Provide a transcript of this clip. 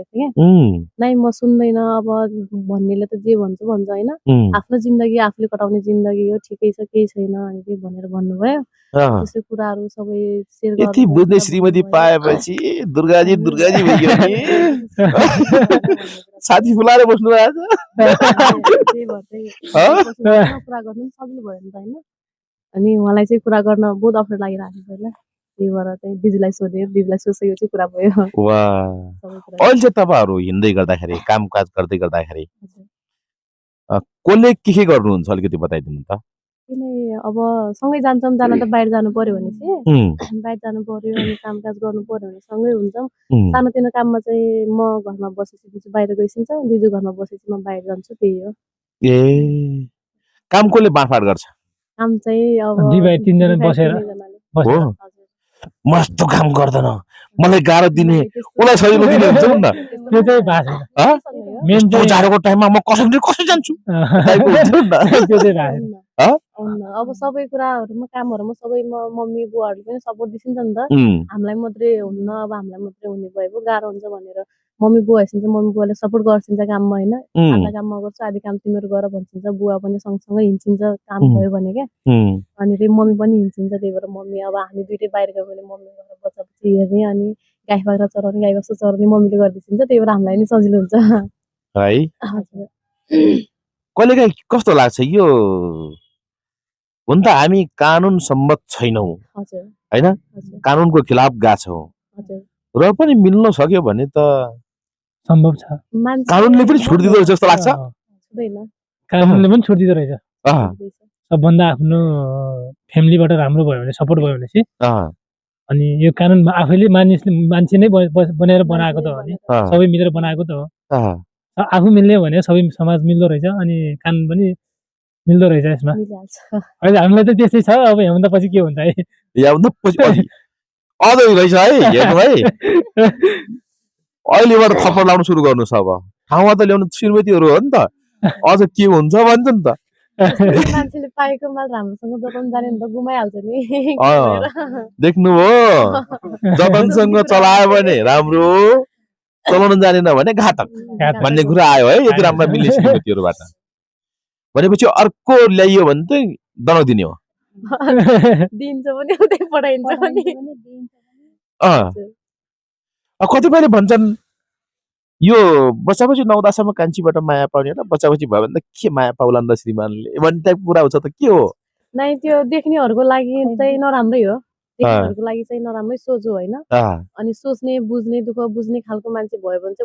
थिएँ क्या नाइ म सुन्दैन अब भन्नेले त जे भन्छ भन्छ होइन आफ्नो जिन्दगी आफूले कटाउने जिन्दगी हो ठिकै छ केही छैन अनि भनेर भन्नुभयो त्यसै कुराहरू सबै शेयर गर्नु यति बुझ्ने श्रीमती पाएपछि दुर्गाजी भइयो नि साथी फुलाएर बस्नु भएको छ कुरा गर्नु सजिलो भयो नि त होइन अनि उहाँलाई चाहिँ कुरा गर्न बहुत अप्ठ्यारो लागिरहेको थियो पहिला त्यही भएर चाहिँ दिदीलाई सोधेँ दिदीलाई सोधेपछि कुरा भयो अहिले चाहिँ तपाईँहरू हिँड्दै गर्दाखेरि कामकाज गर्दै गर्दाखेरि कसले के गर्नुहुन्छ अलिकति बताइदिनु त किन अब सँगै जान्छौँ जान त बाहिर जानु पर्यो भने चाहिँ बाहिर जानु पर्यो अनि कामकाज गर्नु पर्यो भने सँगै हुन्छौँ सानोतिनो काममा चाहिँ म घरमा बसेपछि दिजु बाहिर गइसिन्छ दिजु घरमा बसेपछि म बाहिर जान्छु त्यही हो ए काम कसले बाँडफाँड गर्छ काम चाहिँ अब दिदी तीनजना बसेर मस्तो काम गर्दैन मलाई गाह्रो दिने उसलाई सजिलो दिने हुन्छ नि त्यो चाहिँ भाषा मेन चाहिँ जाडोको टाइममा म कसरी जान्छु त्यो चाहिँ अब सबै कुराहरुमा कामहरुमा सबै मम्मी बुवाहरुले पनि सपोर्ट दिन्छ नि त हामीलाई मात्रै हुन्न अब हामीलाई मात्रै हुने भए गाह्रो हुन्छ भनेर मम्मी बुवा हेर्छिन्छ मम्मी बुवाले सपोर्ट गर्छिन्छ काममा हैन आधा काम म गर्छु आधी काम तिमीहरु गर भन्छिन्छ बुवा पनि सँगसँगै हिँड्छिन्छ काम भयो भने के अनि फेरि मम्मी पनि हिँड्छिन्छ त्यही भएर मम्मी अब हामी दुईटै बाहिर गयो भने मम्मी घर बच्चापछि हेर्ने अनि गाई बाख्रा चराउने गाई बस्तु चराउने मम्मीले गरिदिन्छ त्यही भएर हामीलाई नि सजिलो हुन्छ है हजुर कहिलेकाहीँ कस्तो लाग्छ यो हुन त हामी कानुन सम्मत छैनौं हैन कानुनको खिलाफ गाछौं र पनि मिल्न सक्यो भने त सम्भव छ कानुनले पनि छुट दिँदो रहेछ जस्तो लाग्छ कानुनले पनि छुट दिँदो रहेछ सबभन्दा आफ्नो फ्यामिलीबाट राम्रो भयो भने सपोर्ट भयो भने चाहिँ अनि यो कानुन आफैले मान्छे नै बनाएर बनाएको त हो नि सबै मिलेर बनाएको त हो आफू मिल्ने भने सबै समाज मिल्दो रहेछ अनि कानुन पनि मिल्दो रहेछ यसमा अहिले हामीलाई त त्यस्तै छ अब हेर्दा पछि के हुन्छ है हेर्दा पछि अझै रहेछ है हेर्नु है अहिलेबाट थप्पड लाउन सुरु गर्नुस् अब ठाउँमा त ल्याउनु श्रीमतीहरु हो नि त अझ के हुन्छ भन्छ नि त मान्छेले पाएको माल राम्रोसँग जतन जाने नि त गुमाइहाल्छ नि देख्नु हो जतनसँग चलायो भने राम्रो चलाउन जानेन भने घातक भन्ने कुरा आयो है यति राम्रो मिल्ने श्रीमतीहरुबाट भनेपछि अर्को ल्याइयो भने त दनाउ दिने हो दिन्छ पनि उतै पठाइन्छ पनि कतिपयले भन्छन् यो बच्चापछि 9-10 कान्छीबाट माया पाउने होला बच्चापछि भयो भने त के माया पाउलान् त श्रीमानले भन्ने टाइपको कुरा हुन्छ त के हो नै त्यो देख्नेहरुको लागि चाहिँ नराम्रै हो देख्नेहरुको लागि चाहिँ नराम्रै सोच हो हैन अनि सोच्ने बुझ्ने दुःख बुझ्ने खालको मान्छे भयो भने चाहिँ